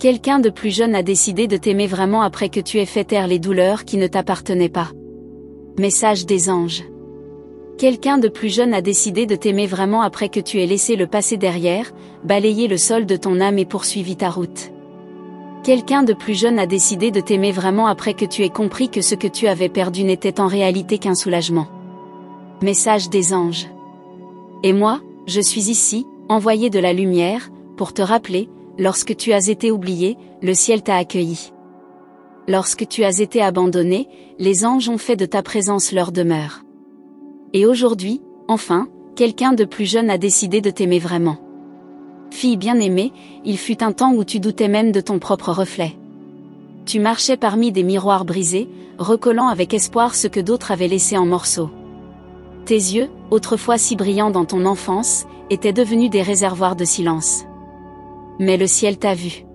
Quelqu'un de plus jeune a décidé de t'aimer vraiment après que tu aies fait taire les douleurs qui ne t'appartenaient pas. Message des anges. Quelqu'un de plus jeune a décidé de t'aimer vraiment après que tu aies laissé le passé derrière, balayé le sol de ton âme et poursuivi ta route. Quelqu'un de plus jeune a décidé de t'aimer vraiment après que tu aies compris que ce que tu avais perdu n'était en réalité qu'un soulagement. Message des anges. Et moi, je suis ici, envoyé de la lumière, pour te rappeler, lorsque tu as été oublié, le ciel t'a accueilli. Lorsque tu as été abandonné, les anges ont fait de ta présence leur demeure. Et aujourd'hui, enfin, quelqu'un de plus jeune a décidé de t'aimer vraiment. Fille bien-aimée, il fut un temps où tu doutais même de ton propre reflet. Tu marchais parmi des miroirs brisés, recollant avec espoir ce que d'autres avaient laissé en morceaux. Tes yeux, autrefois si brillants dans ton enfance, étaient devenus des réservoirs de silence. Mais le ciel t'a vu.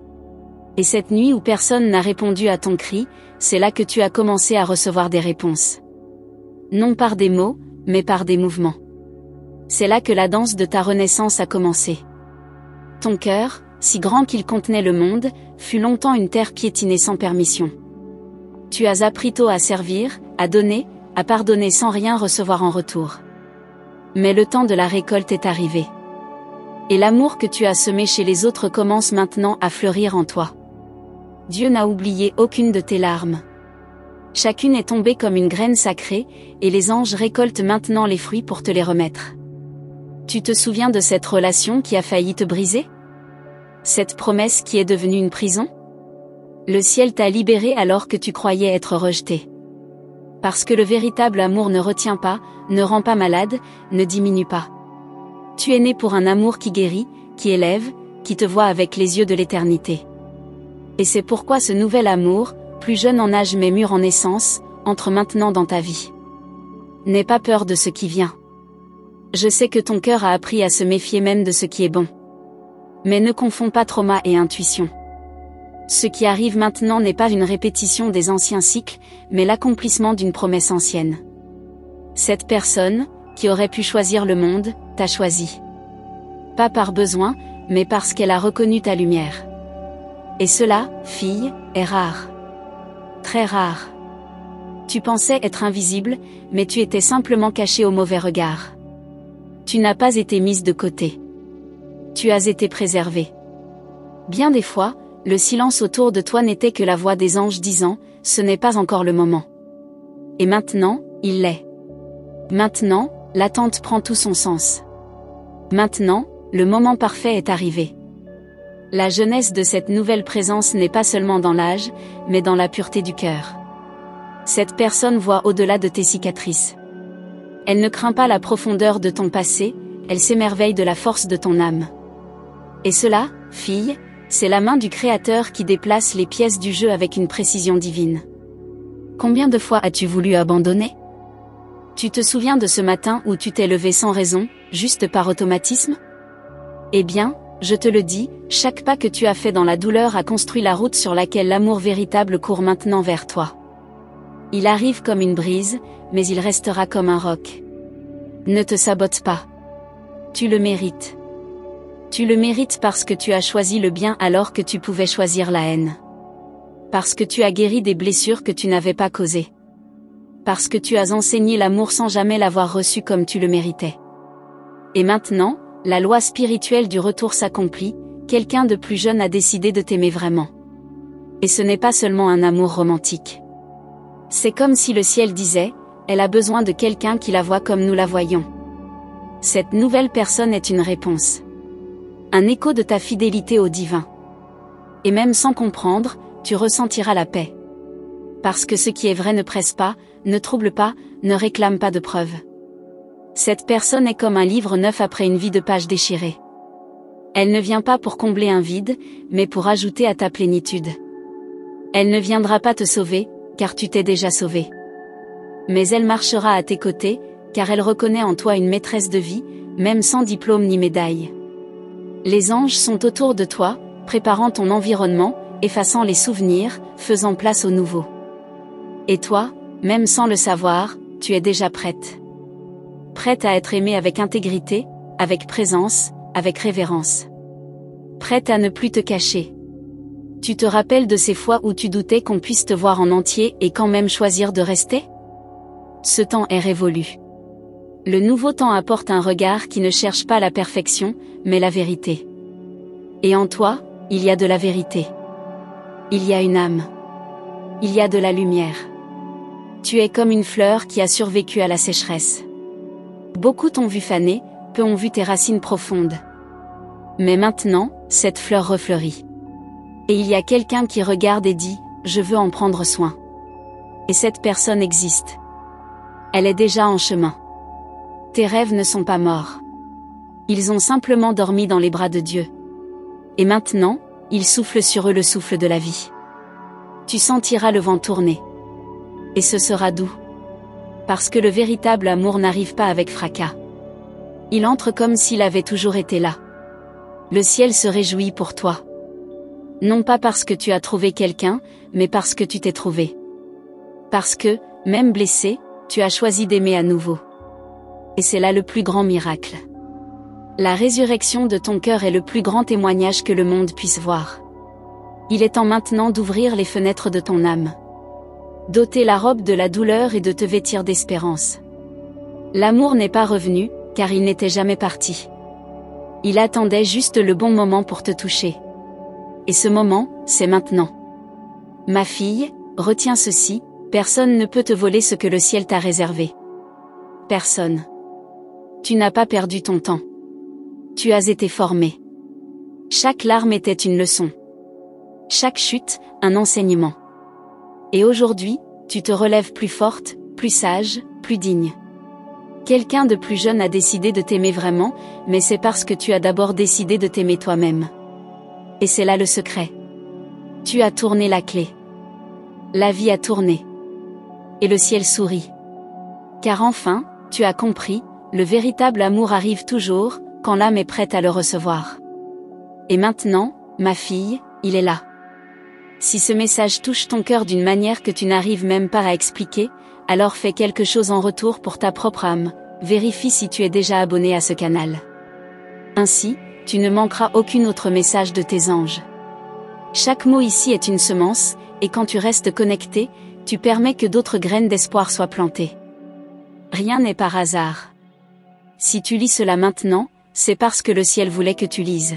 Et cette nuit où personne n'a répondu à ton cri, c'est là que tu as commencé à recevoir des réponses. Non par des mots, mais par des mouvements. C'est là que la danse de ta renaissance a commencé. Ton cœur, si grand qu'il contenait le monde, fut longtemps une terre piétinée sans permission. Tu as appris tôt à servir, à donner, à pardonner sans rien recevoir en retour. Mais le temps de la récolte est arrivé. Et l'amour que tu as semé chez les autres commence maintenant à fleurir en toi. Dieu n'a oublié aucune de tes larmes. Chacune est tombée comme une graine sacrée, et les anges récoltent maintenant les fruits pour te les remettre. Tu te souviens de cette relation qui a failli te briser? Cette promesse qui est devenue une prison? Le ciel t'a libéré alors que tu croyais être rejeté. Parce que le véritable amour ne retient pas, ne rend pas malade, ne diminue pas. Tu es né pour un amour qui guérit, qui élève, qui te voit avec les yeux de l'éternité. Et c'est pourquoi ce nouvel amour, plus jeune en âge mais mûr en essence, entre maintenant dans ta vie. N'aie pas peur de ce qui vient. Je sais que ton cœur a appris à se méfier même de ce qui est bon. Mais ne confonds pas trauma et intuition. Ce qui arrive maintenant n'est pas une répétition des anciens cycles, mais l'accomplissement d'une promesse ancienne. Cette personne, qui aurait pu choisir le monde, t'a choisi. Pas par besoin, mais parce qu'elle a reconnu ta lumière. Et cela, fille, est rare. Très rare. Tu pensais être invisible, mais tu étais simplement cachée au mauvais regard. Tu n'as pas été mise de côté. Tu as été préservée. Bien des fois, le silence autour de toi n'était que la voix des anges disant « Ce n'est pas encore le moment ». Et maintenant, il l'est. Maintenant, l'attente prend tout son sens. Maintenant, le moment parfait est arrivé. La jeunesse de cette nouvelle présence n'est pas seulement dans l'âge, mais dans la pureté du cœur. Cette personne voit au-delà de tes cicatrices. Elle ne craint pas la profondeur de ton passé, elle s'émerveille de la force de ton âme. Et cela, fille, c'est la main du Créateur qui déplace les pièces du jeu avec une précision divine. Combien de fois as-tu voulu abandonner? Tu te souviens de ce matin où tu t'es levé sans raison, juste par automatisme? Eh bien, je te le dis, chaque pas que tu as fait dans la douleur a construit la route sur laquelle l'amour véritable court maintenant vers toi. Il arrive comme une brise, mais il restera comme un roc. Ne te sabote pas. Tu le mérites. Tu le mérites parce que tu as choisi le bien alors que tu pouvais choisir la haine. Parce que tu as guéri des blessures que tu n'avais pas causées. Parce que tu as enseigné l'amour sans jamais l'avoir reçu comme tu le méritais. Et maintenant, la loi spirituelle du retour s'accomplit, quelqu'un de plus jeune a décidé de t'aimer vraiment. Et ce n'est pas seulement un amour romantique. C'est comme si le ciel disait, elle a besoin de quelqu'un qui la voit comme nous la voyons. Cette nouvelle personne est une réponse. Un écho de ta fidélité au divin. Et même sans comprendre, tu ressentiras la paix. Parce que ce qui est vrai ne presse pas, ne trouble pas, ne réclame pas de preuves. Cette personne est comme un livre neuf après une vie de pages déchirées. Elle ne vient pas pour combler un vide, mais pour ajouter à ta plénitude. Elle ne viendra pas te sauver, car tu t'es déjà sauvé. Mais elle marchera à tes côtés, car elle reconnaît en toi une maîtresse de vie, même sans diplôme ni médaille. Les anges sont autour de toi, préparant ton environnement, effaçant les souvenirs, faisant place au nouveau. Et toi, même sans le savoir, tu es déjà prête. Prête à être aimée avec intégrité, avec présence, avec révérence. Prête à ne plus te cacher. Tu te rappelles de ces fois où tu doutais qu'on puisse te voir en entier et quand même choisir de rester? Ce temps est révolu. Le nouveau temps apporte un regard qui ne cherche pas la perfection, mais la vérité. Et en toi, il y a de la vérité. Il y a une âme. Il y a de la lumière. Tu es comme une fleur qui a survécu à la sécheresse. Beaucoup t'ont vu faner, peu ont vu tes racines profondes. Mais maintenant, cette fleur refleurit. Et il y a quelqu'un qui regarde et dit, je veux en prendre soin. Et cette personne existe. Elle est déjà en chemin. Tes rêves ne sont pas morts. Ils ont simplement dormi dans les bras de Dieu. Et maintenant, il souffle sur eux le souffle de la vie. Tu sentiras le vent tourner. Et ce sera doux. Parce que le véritable amour n'arrive pas avec fracas. Il entre comme s'il avait toujours été là. Le ciel se réjouit pour toi. Non pas parce que tu as trouvé quelqu'un, mais parce que tu t'es trouvé. Parce que, même blessé, tu as choisi d'aimer à nouveau. Et c'est là le plus grand miracle. La résurrection de ton cœur est le plus grand témoignage que le monde puisse voir. Il est temps maintenant d'ouvrir les fenêtres de ton âme. D'ôter la robe de la douleur et de te vêtir d'espérance. L'amour n'est pas revenu, car il n'était jamais parti. Il attendait juste le bon moment pour te toucher. Et ce moment, c'est maintenant. Ma fille, retiens ceci, personne ne peut te voler ce que le ciel t'a réservé. Personne. Tu n'as pas perdu ton temps. Tu as été formé. Chaque larme était une leçon. Chaque chute, un enseignement. Et aujourd'hui, tu te relèves plus forte, plus sage, plus digne. Quelqu'un de plus jeune a décidé de t'aimer vraiment, mais c'est parce que tu as d'abord décidé de t'aimer toi-même. Et c'est là le secret. Tu as tourné la clé. La vie a tourné. Et le ciel sourit. Car enfin, tu as compris, le véritable amour arrive toujours, quand l'âme est prête à le recevoir. Et maintenant, ma fille, il est là. Si ce message touche ton cœur d'une manière que tu n'arrives même pas à expliquer, alors fais quelque chose en retour pour ta propre âme, vérifie si tu es déjà abonné à ce canal. Ainsi, tu ne manqueras aucun autre message de tes anges. Chaque mot ici est une semence, et quand tu restes connecté, tu permets que d'autres graines d'espoir soient plantées. Rien n'est par hasard. Si tu lis cela maintenant, c'est parce que le ciel voulait que tu lises.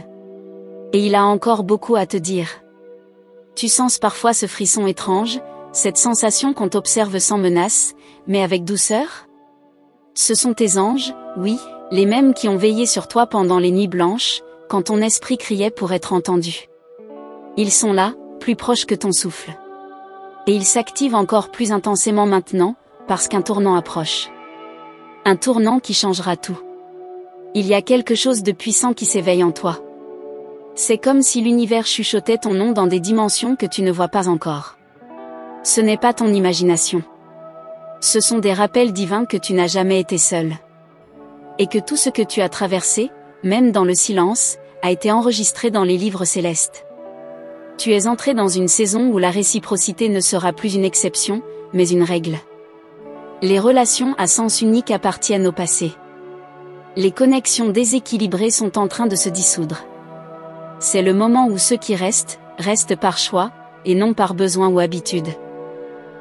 Et il a encore beaucoup à te dire. Tu sens parfois ce frisson étrange, cette sensation qu'on t'observe sans menace, mais avec douceur? Ce sont tes anges, oui, les mêmes qui ont veillé sur toi pendant les nuits blanches, quand ton esprit criait pour être entendu. Ils sont là, plus proches que ton souffle. Et ils s'activent encore plus intensément maintenant, parce qu'un tournant approche. Un tournant qui changera tout. Il y a quelque chose de puissant qui s'éveille en toi. C'est comme si l'univers chuchotait ton nom dans des dimensions que tu ne vois pas encore. Ce n'est pas ton imagination. Ce sont des rappels divins que tu n'as jamais été seul. Et que tout ce que tu as traversé, même dans le silence, a été enregistré dans les livres célestes. Tu es entré dans une saison où la réciprocité ne sera plus une exception, mais une règle. Les relations à sens unique appartiennent au passé. Les connexions déséquilibrées sont en train de se dissoudre. C'est le moment où ceux qui restent, restent par choix, et non par besoin ou habitude.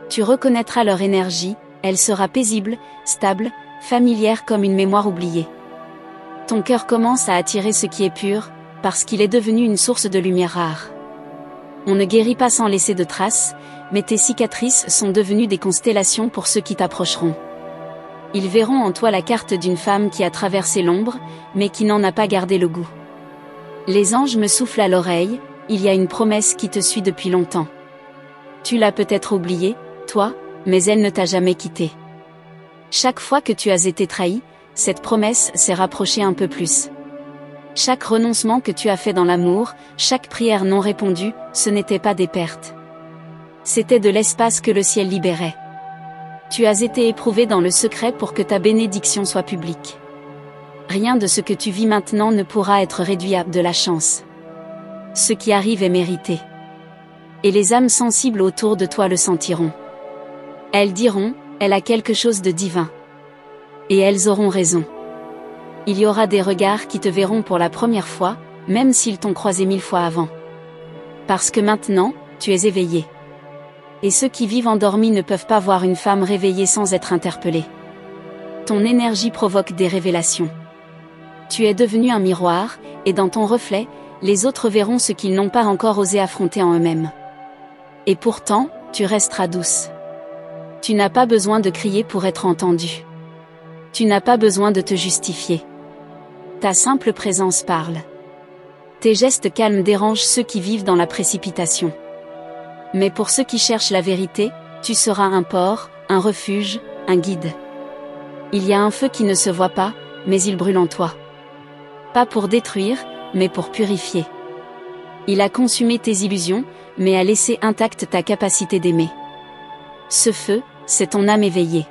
Tu reconnaîtras leur énergie, elle sera paisible, stable, familière comme une mémoire oubliée. Ton cœur commence à attirer ce qui est pur, parce qu'il est devenu une source de lumière rare. On ne guérit pas sans laisser de traces, mais tes cicatrices sont devenues des constellations pour ceux qui t'approcheront. Ils verront en toi la carte d'une femme qui a traversé l'ombre, mais qui n'en a pas gardé le goût. Les anges me soufflent à l'oreille, il y a une promesse qui te suit depuis longtemps. Tu l'as peut-être oubliée, toi, mais elle ne t'a jamais quitté. Chaque fois que tu as été trahi, cette promesse s'est rapprochée un peu plus. Chaque renoncement que tu as fait dans l'amour, chaque prière non répondue, ce n'était pas des pertes. C'était de l'espace que le ciel libérait. Tu as été éprouvé dans le secret pour que ta bénédiction soit publique. Rien de ce que tu vis maintenant ne pourra être réduit à de la chance. Ce qui arrive est mérité. Et les âmes sensibles autour de toi le sentiront. Elles diront, elle a quelque chose de divin. Et elles auront raison. Il y aura des regards qui te verront pour la première fois, même s'ils t'ont croisé 1000 fois avant. Parce que maintenant, tu es éveillé. Et ceux qui vivent endormis ne peuvent pas voir une femme réveillée sans être interpellés. Ton énergie provoque des révélations. Tu es devenu un miroir, et dans ton reflet, les autres verront ce qu'ils n'ont pas encore osé affronter en eux-mêmes. Et pourtant, tu resteras douce. Tu n'as pas besoin de crier pour être entendu. Tu n'as pas besoin de te justifier. Ta simple présence parle. Tes gestes calmes dérangent ceux qui vivent dans la précipitation. Mais pour ceux qui cherchent la vérité, tu seras un port, un refuge, un guide. Il y a un feu qui ne se voit pas, mais il brûle en toi. Pas pour détruire, mais pour purifier. Il a consumé tes illusions, mais a laissé intacte ta capacité d'aimer. Ce feu, c'est ton âme éveillée.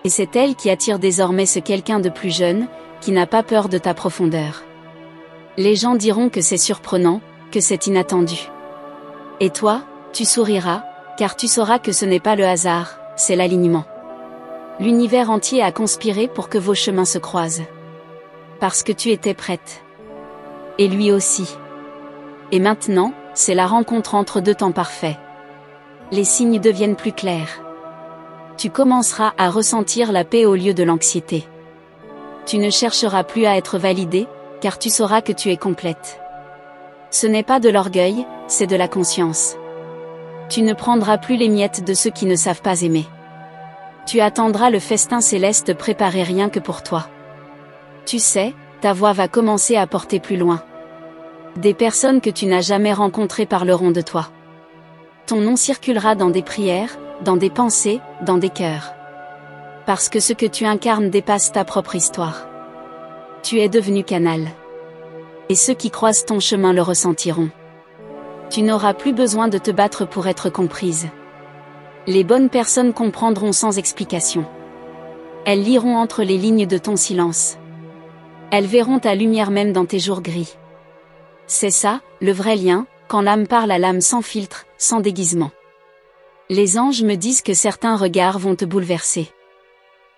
Et c'est elle qui attire désormais ce quelqu'un de plus jeune, qui n'a pas peur de ta profondeur. Les gens diront que c'est surprenant, que c'est inattendu. Et toi, tu souriras, car tu sauras que ce n'est pas le hasard, c'est l'alignement. L'univers entier a conspiré pour que vos chemins se croisent. Parce que tu étais prête. Et lui aussi. Et maintenant, c'est la rencontre entre deux temps parfaits. Les signes deviennent plus clairs. Tu commenceras à ressentir la paix au lieu de l'anxiété. Tu ne chercheras plus à être validé, car tu sauras que tu es complète. Ce n'est pas de l'orgueil, c'est de la conscience. Tu ne prendras plus les miettes de ceux qui ne savent pas aimer. Tu attendras le festin céleste préparé rien que pour toi. Tu sais, ta voix va commencer à porter plus loin. Des personnes que tu n'as jamais rencontrées parleront de toi. Ton nom circulera dans des prières, dans des pensées, dans des cœurs. Parce que ce que tu incarnes dépasse ta propre histoire. Tu es devenu canal. Et ceux qui croisent ton chemin le ressentiront. Tu n'auras plus besoin de te battre pour être comprise. Les bonnes personnes comprendront sans explication. Elles liront entre les lignes de ton silence. Elles verront ta lumière même dans tes jours gris. C'est ça, le vrai lien, quand l'âme parle à l'âme sans filtre, sans déguisement. Les anges me disent que certains regards vont te bouleverser.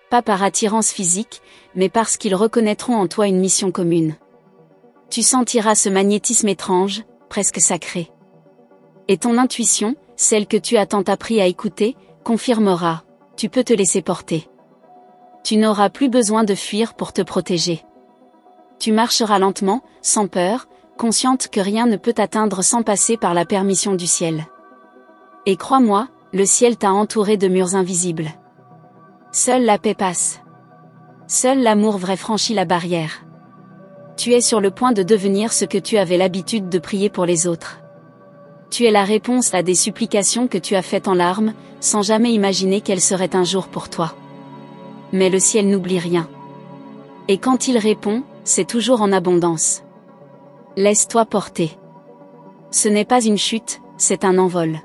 Pas par attirance physique, mais parce qu'ils reconnaîtront en toi une mission commune. Tu sentiras ce magnétisme étrange, presque sacré. Et ton intuition, celle que tu as tant appris à écouter, confirmera, tu peux te laisser porter. Tu n'auras plus besoin de fuir pour te protéger. Tu marcheras lentement, sans peur, consciente que rien ne peut t'atteindre sans passer par la permission du ciel. Et crois-moi, le ciel t'a entouré de murs invisibles. Seule la paix passe. Seul l'amour vrai franchit la barrière. Tu es sur le point de devenir ce que tu avais l'habitude de prier pour les autres. Tu es la réponse à des supplications que tu as faites en larmes, sans jamais imaginer qu'elles seraient un jour pour toi. Mais le ciel n'oublie rien. Et quand il répond, c'est toujours en abondance. Laisse-toi porter. Ce n'est pas une chute, c'est un envol.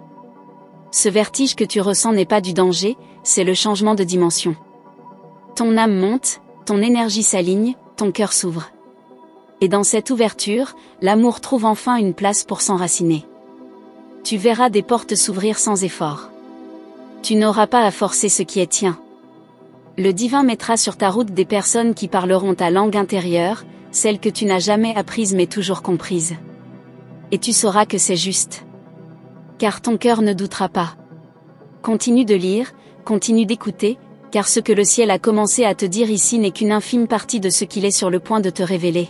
Ce vertige que tu ressens n'est pas du danger, c'est le changement de dimension. Ton âme monte, ton énergie s'aligne, ton cœur s'ouvre. Et dans cette ouverture, l'amour trouve enfin une place pour s'enraciner. Tu verras des portes s'ouvrir sans effort. Tu n'auras pas à forcer ce qui est tien. Le divin mettra sur ta route des personnes qui parleront ta langue intérieure, celle que tu n'as jamais apprise mais toujours comprise. Et tu sauras que c'est juste. Car ton cœur ne doutera pas. Continue de lire, continue d'écouter, car ce que le ciel a commencé à te dire ici n'est qu'une infime partie de ce qu'il est sur le point de te révéler.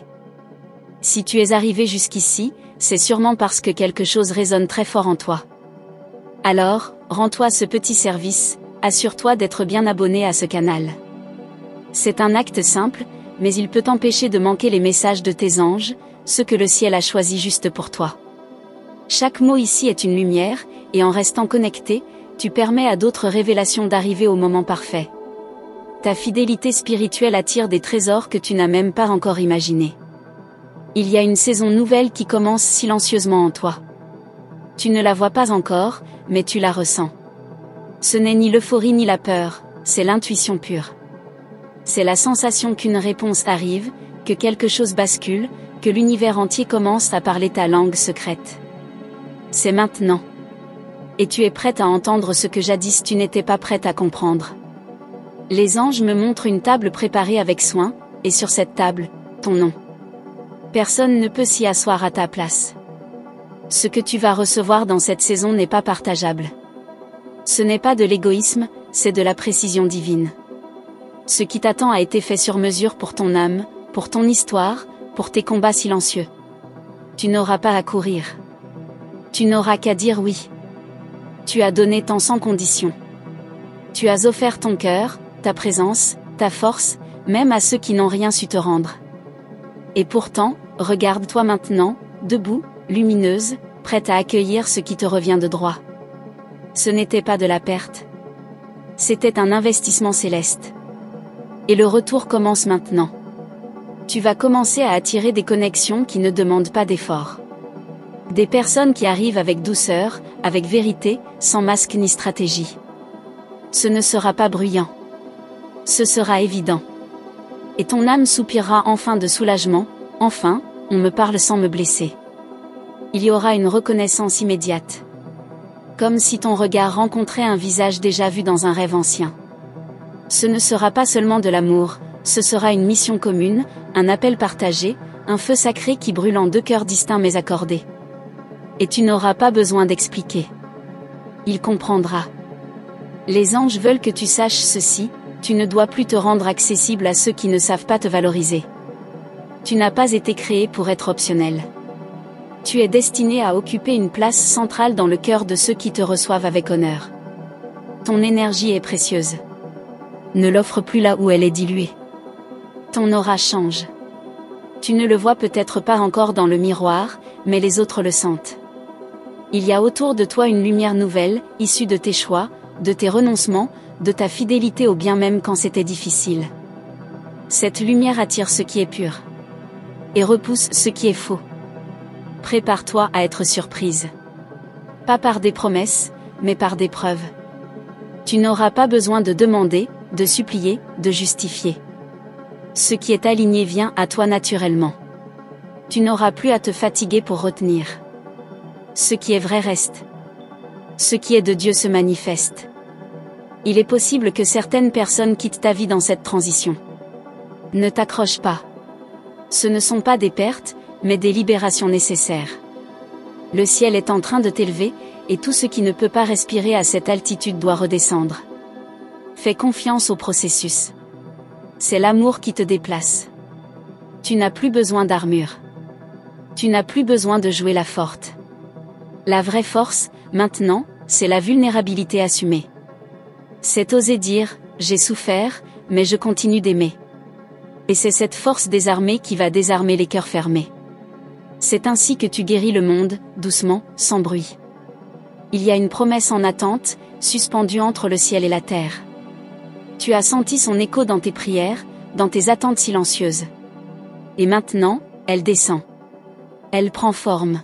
Si tu es arrivé jusqu'ici, c'est sûrement parce que quelque chose résonne très fort en toi. Alors, rends-toi ce petit service, assure-toi d'être bien abonné à ce canal. C'est un acte simple, mais il peut t'empêcher de manquer les messages de tes anges, ceux que le ciel a choisis juste pour toi. Chaque mot ici est une lumière, et en restant connecté, tu permets à d'autres révélations d'arriver au moment parfait. Ta fidélité spirituelle attire des trésors que tu n'as même pas encore imaginés. Il y a une saison nouvelle qui commence silencieusement en toi. Tu ne la vois pas encore, mais tu la ressens. Ce n'est ni l'euphorie ni la peur, c'est l'intuition pure. C'est la sensation qu'une réponse arrive, que quelque chose bascule, que l'univers entier commence à parler ta langue secrète. C'est maintenant. Et tu es prête à entendre ce que jadis tu n'étais pas prête à comprendre. Les anges me montrent une table préparée avec soin, et sur cette table, ton nom. Personne ne peut s'y asseoir à ta place. Ce que tu vas recevoir dans cette saison n'est pas partageable. Ce n'est pas de l'égoïsme, c'est de la précision divine. Ce qui t'attend a été fait sur mesure pour ton âme, pour ton histoire, pour tes combats silencieux. Tu n'auras pas à courir. Tu n'auras qu'à dire oui. Tu as donné tant sans condition. Tu as offert ton cœur, ta présence, ta force, même à ceux qui n'ont rien su te rendre. Et pourtant, regarde-toi maintenant, debout, lumineuse, prête à accueillir ce qui te revient de droit. Ce n'était pas de la perte. C'était un investissement céleste. Et le retour commence maintenant. Tu vas commencer à attirer des connexions qui ne demandent pas d'effort. Des personnes qui arrivent avec douceur, avec vérité, sans masque ni stratégie. Ce ne sera pas bruyant. Ce sera évident. Et ton âme soupirera enfin de soulagement, enfin, on me parle sans me blesser. Il y aura une reconnaissance immédiate. Comme si ton regard rencontrait un visage déjà vu dans un rêve ancien. Ce ne sera pas seulement de l'amour, ce sera une mission commune, un appel partagé, un feu sacré qui brûle en deux cœurs distincts mais accordés. Et tu n'auras pas besoin d'expliquer. Il comprendra. Les anges veulent que tu saches ceci, tu ne dois plus te rendre accessible à ceux qui ne savent pas te valoriser. Tu n'as pas été créé pour être optionnel. Tu es destiné à occuper une place centrale dans le cœur de ceux qui te reçoivent avec honneur. Ton énergie est précieuse. Ne l'offre plus là où elle est diluée. Ton aura change. Tu ne le vois peut-être pas encore dans le miroir, mais les autres le sentent. Il y a autour de toi une lumière nouvelle, issue de tes choix, de tes renoncements, de ta fidélité au bien même quand c'était difficile. Cette lumière attire ce qui est pur. Et repousse ce qui est faux. Prépare-toi à être surprise. Pas par des promesses, mais par des preuves. Tu n'auras pas besoin de demander, de supplier, de justifier. Ce qui est aligné vient à toi naturellement. Tu n'auras plus à te fatiguer pour retenir. Ce qui est vrai reste. Ce qui est de Dieu se manifeste. Il est possible que certaines personnes quittent ta vie dans cette transition. Ne t'accroche pas. Ce ne sont pas des pertes, mais des libérations nécessaires. Le ciel est en train de t'élever, et tout ce qui ne peut pas respirer à cette altitude doit redescendre. Fais confiance au processus. C'est l'amour qui te déplace. Tu n'as plus besoin d'armure. Tu n'as plus besoin de jouer la forte. La vraie force, maintenant, c'est la vulnérabilité assumée. C'est oser dire, j'ai souffert, mais je continue d'aimer. Et c'est cette force désarmée qui va désarmer les cœurs fermés. C'est ainsi que tu guéris le monde, doucement, sans bruit. Il y a une promesse en attente, suspendue entre le ciel et la terre. Tu as senti son écho dans tes prières, dans tes attentes silencieuses. Et maintenant, elle descend. Elle prend forme.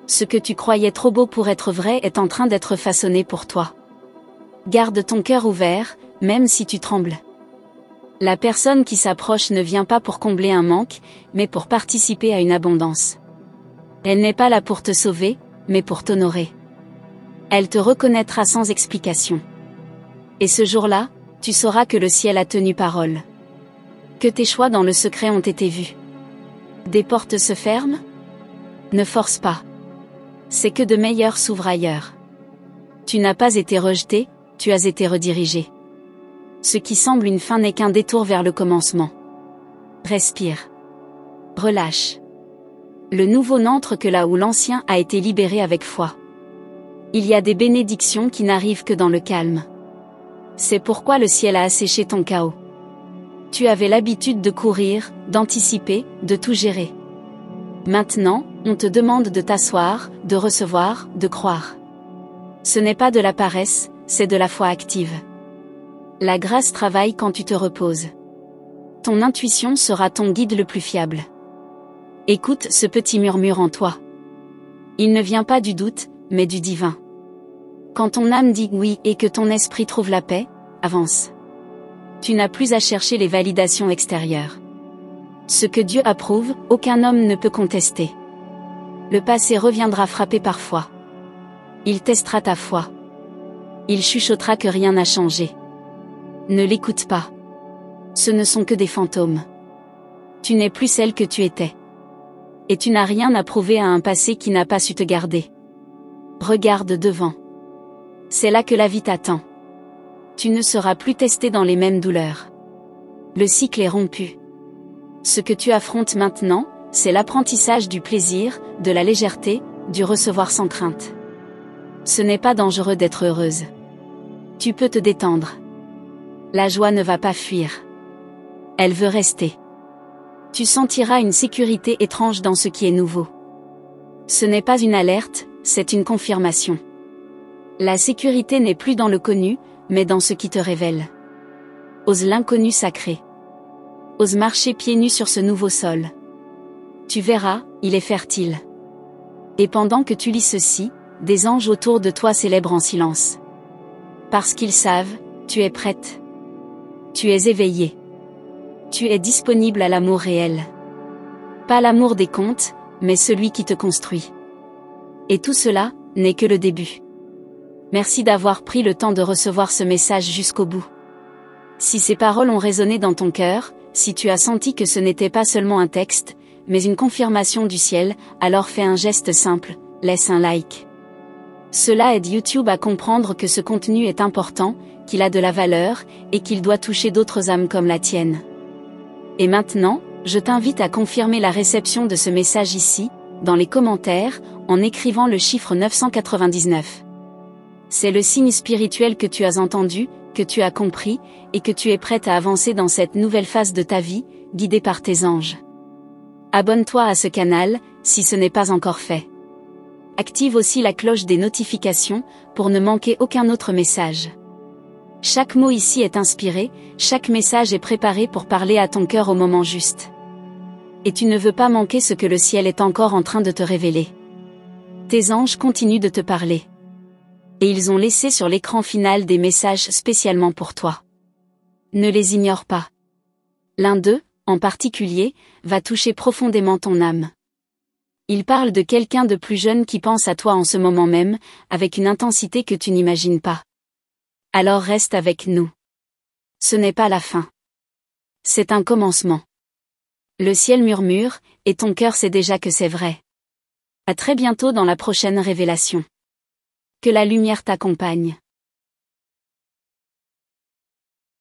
Ce que tu croyais trop beau pour être vrai est en train d'être façonné pour toi. Garde ton cœur ouvert, même si tu trembles. La personne qui s'approche ne vient pas pour combler un manque, mais pour participer à une abondance. Elle n'est pas là pour te sauver, mais pour t'honorer. Elle te reconnaîtra sans explication. Et ce jour-là, tu sauras que le ciel a tenu parole. Que tes choix dans le secret ont été vus. Des portes se ferment? Ne force pas. C'est que de meilleurs s'ouvrent ailleurs. Tu n'as pas été rejeté, tu as été redirigé. Ce qui semble une fin n'est qu'un détour vers le commencement. Respire. Relâche. Le nouveau n'entre que là où l'ancien a été libéré avec foi. Il y a des bénédictions qui n'arrivent que dans le calme. C'est pourquoi le ciel a asséché ton chaos. Tu avais l'habitude de courir, d'anticiper, de tout gérer. Maintenant, on te demande de t'asseoir, de recevoir, de croire. Ce n'est pas de la paresse, c'est de la foi active. La grâce travaille quand tu te reposes. Ton intuition sera ton guide le plus fiable. Écoute ce petit murmure en toi. Il ne vient pas du doute, mais du divin. Quand ton âme dit oui et que ton esprit trouve la paix, avance. Tu n'as plus à chercher les validations extérieures. Ce que Dieu approuve, aucun homme ne peut contester. Le passé reviendra frapper parfois. Il testera ta foi. Il chuchotera que rien n'a changé. Ne l'écoute pas. Ce ne sont que des fantômes. Tu n'es plus celle que tu étais. Et tu n'as rien à prouver à un passé qui n'a pas su te garder. Regarde devant. C'est là que la vie t'attend. Tu ne seras plus testé dans les mêmes douleurs. Le cycle est rompu. Ce que tu affrontes maintenant, c'est l'apprentissage du plaisir, de la légèreté, du recevoir sans crainte. Ce n'est pas dangereux d'être heureuse. Tu peux te détendre. La joie ne va pas fuir. Elle veut rester. Tu sentiras une sécurité étrange dans ce qui est nouveau. Ce n'est pas une alerte, c'est une confirmation. La sécurité n'est plus dans le connu, mais dans ce qui te révèle. Ose l'inconnu sacré. Ose marcher pieds nus sur ce nouveau sol. Tu verras, il est fertile. Et pendant que tu lis ceci, des anges autour de toi célèbrent en silence. Parce qu'ils savent, tu es prête. Tu es éveillée. Tu es disponible à l'amour réel. Pas l'amour des contes, mais celui qui te construit. Et tout cela, n'est que le début. Merci d'avoir pris le temps de recevoir ce message jusqu'au bout. Si ces paroles ont résonné dans ton cœur, si tu as senti que ce n'était pas seulement un texte, mais une confirmation du ciel, alors fais un geste simple, laisse un like. Cela aide YouTube à comprendre que ce contenu est important, qu'il a de la valeur, et qu'il doit toucher d'autres âmes comme la tienne. Et maintenant, je t'invite à confirmer la réception de ce message ici, dans les commentaires, en écrivant le chiffre 999. C'est le signe spirituel que tu as entendu, que tu as compris, et que tu es prête à avancer dans cette nouvelle phase de ta vie, guidée par tes anges. Abonne-toi à ce canal, si ce n'est pas encore fait. Active aussi la cloche des notifications, pour ne manquer aucun autre message. Chaque mot ici est inspiré, chaque message est préparé pour parler à ton cœur au moment juste. Et tu ne veux pas manquer ce que le ciel est encore en train de te révéler. Tes anges continuent de te parler. Et ils ont laissé sur l'écran final des messages spécialement pour toi. Ne les ignore pas. L'un d'eux, en particulier, va toucher profondément ton âme. Il parle de quelqu'un de plus jeune qui pense à toi en ce moment même, avec une intensité que tu n'imagines pas. Alors reste avec nous. Ce n'est pas la fin. C'est un commencement. Le ciel murmure, et ton cœur sait déjà que c'est vrai. À très bientôt dans la prochaine révélation. Que la lumière t'accompagne.